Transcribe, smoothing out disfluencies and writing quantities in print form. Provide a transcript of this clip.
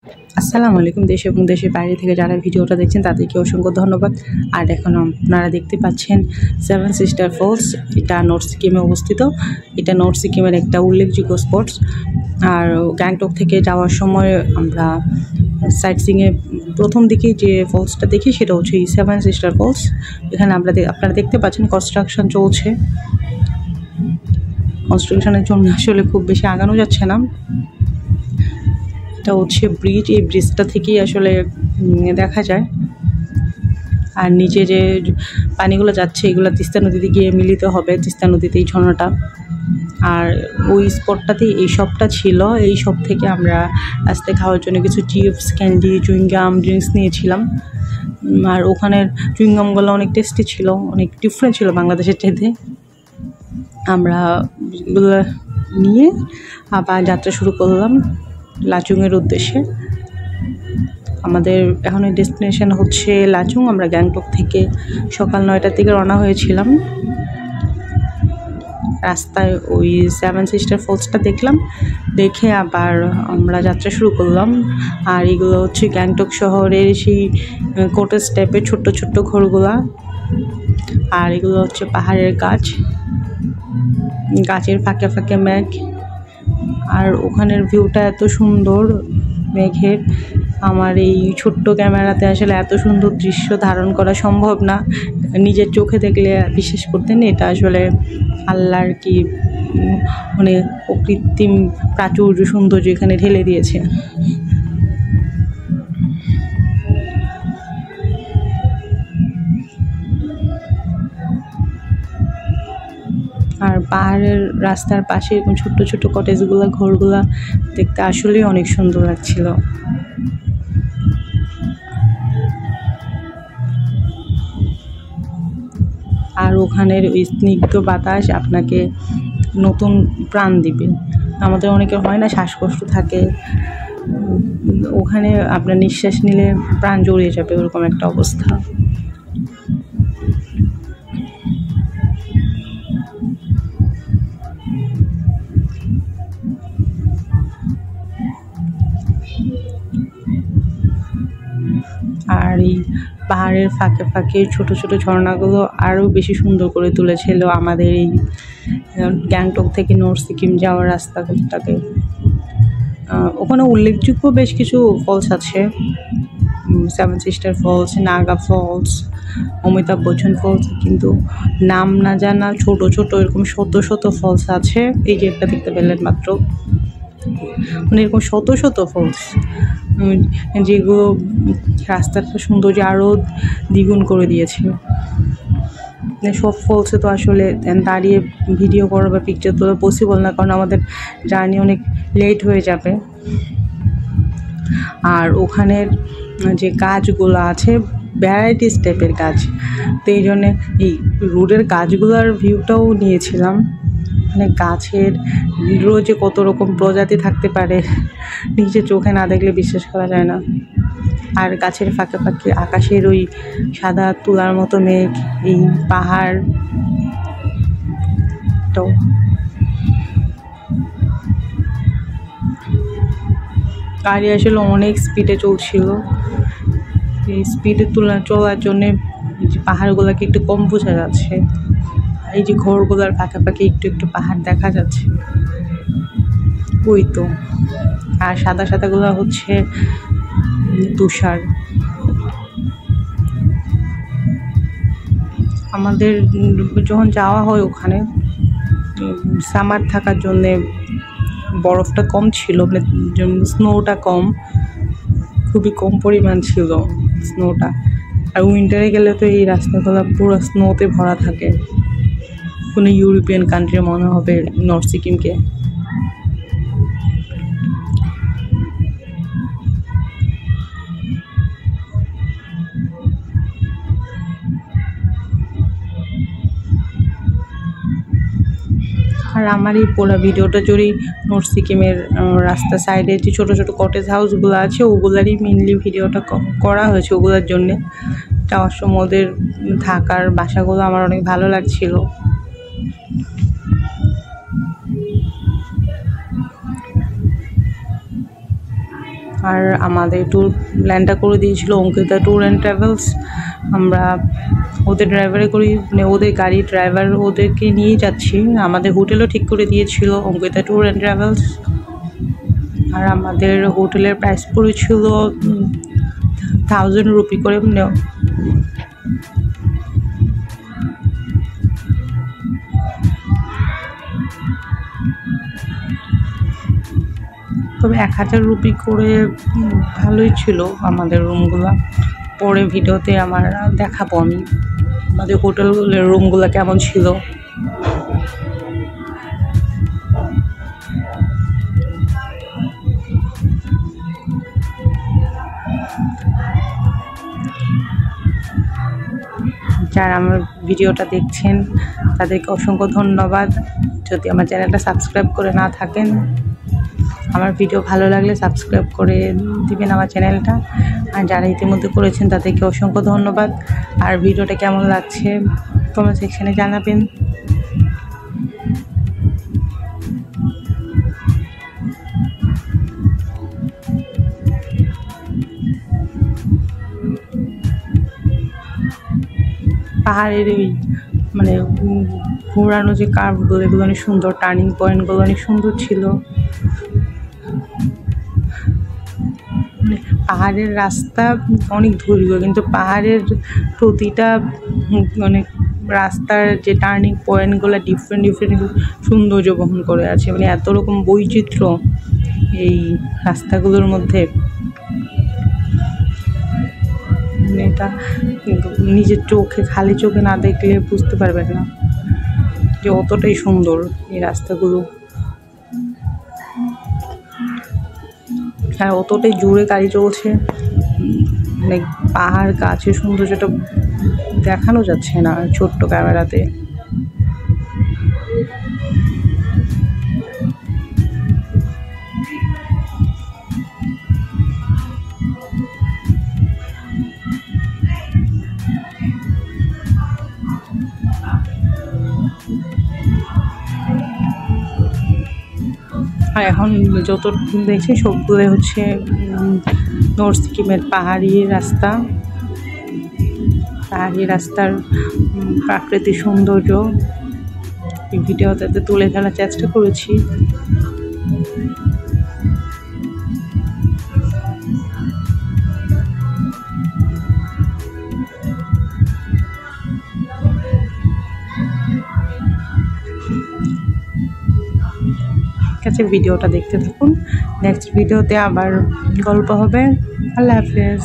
আসসালামু আলাইকুম। দেশ এবং দেশের বাইরে থেকে যারা ভিডিওটা দেখছেন তাদেরকে অসংখ্য ধন্যবাদ। আর এখন আপনারা দেখতে পাচ্ছেন সেভেন সিস্টার ফলস। এটা নর্থ সিকিমে অবস্থিত। এটা নর্থ সিকিমের একটা উল্লেখযোগ্য স্পটস। আর গ্যাংটক থেকে যাওয়ার সময় আমরা সাইট সিংয়ে প্রথম দিকে যে ফলসটা দেখি সেটা হচ্ছে এই সেভেন সিস্টার ফলস। এখানে আপনারা দেখতে পাচ্ছেন কনস্ট্রাকশন চলছে। কনস্ট্রাকশনের জন্য আসলে খুব বেশি আগানো যাচ্ছে না। এটা হচ্ছে ব্রিজ। এই ব্রিজটা থেকেই আসলে দেখা যায়। আর নিচে যে পানিগুলো যাচ্ছে এগুলো তিস্তা নদীতে গিয়ে মিলিত হবে। তিস্তা নদীতে এই ঝর্ণাটা। আর ওই স্পটটাতেই এই শপটা ছিল। এই শপ থেকে আমরা রাস্তায় খাওয়ার জন্য কিছু চিপস, ক্যান্ডি, চুইংগাম, ড্রিঙ্কস নিয়েছিলাম। আর ওখানের চুইংগামগুলো অনেক টেস্টি ছিল, অনেক ডিফারেন্ট ছিল বাংলাদেশের চাইতে। আমরা এগুলো নিয়ে আবার যাত্রা শুরু করলাম লাচুংয়ের উদ্দেশ্যে। আমাদের এখনের ডেস্টিনেশন হচ্ছে লাচুং। আমরা গ্যাংটক থেকে সকাল 9টার দিকে রওনা হয়েছিলাম। রাস্তায় ওই সেভেন সিস্টার ফলসটা দেখলাম, দেখে আবার আমরা যাত্রা শুরু করলাম। আর এগুলো হচ্ছে গ্যাংটক শহরের সেই কোটেজ টাইপের ছোট্ট ছোট্ট ঘরগুলা। আর এগুলো হচ্ছে পাহাড়ের গাছ, গাছের ফাঁকে ফাঁকে মেঘ। আর ওখানের ভিউটা এত সুন্দর মেঘের। আমার এই ছোট্ট ক্যামেরাতে আসলে এত সুন্দর দৃশ্য ধারণ করা সম্ভব না। নিজের চোখে দেখলে বিশ্বাস করতেন এটা আসলে আল্লাহর কি মানে অকৃত্রিম প্রাচুর্য সৌন্দর্য এখানে ঢেলে দিয়েছে। আর পাহাড়ের রাস্তার পাশে এরকম ছোট্ট ছোট্ট কটেজগুলো, ঘরগুলা দেখতে আসলেই অনেক সুন্দর লাগছিল। আর ওখানের ওই স্নিগ্ধ বাতাস আপনাকে নতুন প্রাণ দিবে। আমাদের অনেকের হয় না, শ্বাসকষ্ট থাকে, ওখানে আপনার নিঃশ্বাস নিলে প্রাণ জড়িয়ে যাবে, ওরকম একটা অবস্থা। আর এই পাহাড়ের ফাঁকে ফাঁকে ছোট ছোট ঝর্ণাগুলো আরও বেশি সুন্দর করে তুলেছিল আমাদের এই গ্যাংটক থেকে নর্থ সিকিম যাওয়ার রাস্তাটাকে। ওখানে উল্লেখযোগ্য বেশ কিছু ফলস আছে। Seven sister falls, Naga falls, Amitabh Bachchan falls, কিন্তু নাম না জানা ছোট ছোট এরকম শত শত ফলস আছে। এই যে একটা দেখতে পেলেন মাত্র, মানে এরকম শত শত ফলস যেগুলো রাস্তাটা সৌন্দর্য আরও দ্বিগুণ করে দিয়েছে। সব ফলসে তো আসলে দাঁড়িয়ে ভিডিও করা বা পিকচার তোলা পসিবল না, কারণ আমাদের জার্নি অনেক লেট হয়ে যাবে। আর ওখানের যে গাছগুলো আছে ভ্যারাইটিস টাইপের গাছ, তো এই জন্যে এই রোডের গাছগুলোর ভিউটাও নিয়েছিলাম। মানে গাছের যে কত রকম প্রজাতি থাকতে পারে নিজে চোখে না দেখলে বিশ্বাস করা যায় না। আর গাছের ফাঁকে ফাঁকে আকাশের ওই সাদা তুলার মতো মেঘ, এই পাহাড় তো গাড়ি আসলে অনেক স্পিডে চলছিল। এই স্পিডে চলার জন্যে পাহাড়গুলোকে একটু কম বোঝা যাচ্ছে। এই যে ঘরগুলোর ফাঁকে ফাঁকে একটু একটু পাহাড় দেখা যাচ্ছে, ওই তো। আর সাদা সাদাগুলো হচ্ছে তুষার। আমাদের যখন যাওয়া হয় ওখানে সামার থাকার জন্যে বরফটা কম ছিল, মানে স্নোটা কম, খুবই কম পরিমাণ ছিল স্নোটা। আর উইন্টারে গেলে তো এই রাস্তাগুলো পুরো স্নোতে ভরা থাকে। কোনো ইউরোপিয়ান কান্ট্রি মনে হবে নর্থ সিকিমকে। আর আমার এই পুরো ভিডিওটা যদি নর্থ সিকিমের রাস্তা সাইডে যে ছোটো ছোটো কটেজ হাউসগুলো আছে ওগুলারই মেনলি ভিডিওটা করা হয়েছে। ওগুলোর জন্যে যাওয়ার সময় ওদের থাকার বাসাগুলো আমার অনেক ভালো লাগছিল। আর আমাদের ট্যুর প্ল্যানটা করে দিয়েছিল অঙ্কিতা ট্যুর অ্যান্ড ট্রাভেলস। আমরা ওদের ড্রাইভারে করি, মানে ওদের গাড়ির ড্রাইভার ওদেরকে নিয়েই যাচ্ছি। আমাদের হোটেলও ঠিক করে দিয়েছিল অঙ্কিতা ট্যুর অ্যান্ড ট্রাভেলস। আর আমাদের হোটেলের প্রাইস পড়েছিল 1000 রুপি করে। তবে 1000 রুপি করে ভালোই ছিল আমাদের রুমগুলো। পরে ভিডিওতে আমার দেখাবো আমি আমাদের হোটেলের রুমগুলো কেমন ছিল। যারা আমার ভিডিওটা দেখছেন তাদেরকে অসংখ্য ধন্যবাদ। যদি আমার চ্যানেলটা সাবস্ক্রাইব করে না থাকেন, আমার ভিডিও ভালো লাগলে সাবস্ক্রাইব করে দিবেন আমার চ্যানেলটা। আর যারা ইতিমধ্যে করেছেন তাদেরকে অসংখ্য ধন্যবাদ। আর ভিডিওটা কেমন লাগছে কমেন্ট সেকশানে জানাবেন। পাহাড়ের ওই মানে ঘোরানো যে কার্ভগুলো, এগুলো অনেক সুন্দর, টার্নিং পয়েন্টগুলো অনেক সুন্দর ছিল। পাহাড়ের রাস্তা অনেক দৈর্ঘ্য, কিন্তু পাহাড়ের প্রতিটা অনেক রাস্তার যে টার্নিং পয়েন্টগুলো ডিফারেন্ট সৌন্দর্য বহন করে আছে। মানে এত রকম বৈচিত্র্য এই রাস্তাগুলোর মধ্যে, এটা নিজের চোখে, খালি চোখে না দেখলে বুঝতে পারবেন না যে অতটাই সুন্দর এই রাস্তাগুলো। আর অতটাই জোরে গাড়ি চলছে, মানে পাহাড় গাছের সৌন্দর্যটা দেখানো যাচ্ছে না ছোট্ট ক্যামেরাতে। আর এখন যত দেখছি সবগুলো হচ্ছে নর্থ সিকিমের পাহাড়ি রাস্তা। পাহাড়ি রাস্তার প্রাকৃতিক সৌন্দর্য এই ভিডিওতে তুলে ধরার চেষ্টা করেছি। কাছে ভিডিওটা দেখতে থাকুন। নেক্সট ভিডিওতে আবার গল্প হবে। আল্লাহ হাফেজ।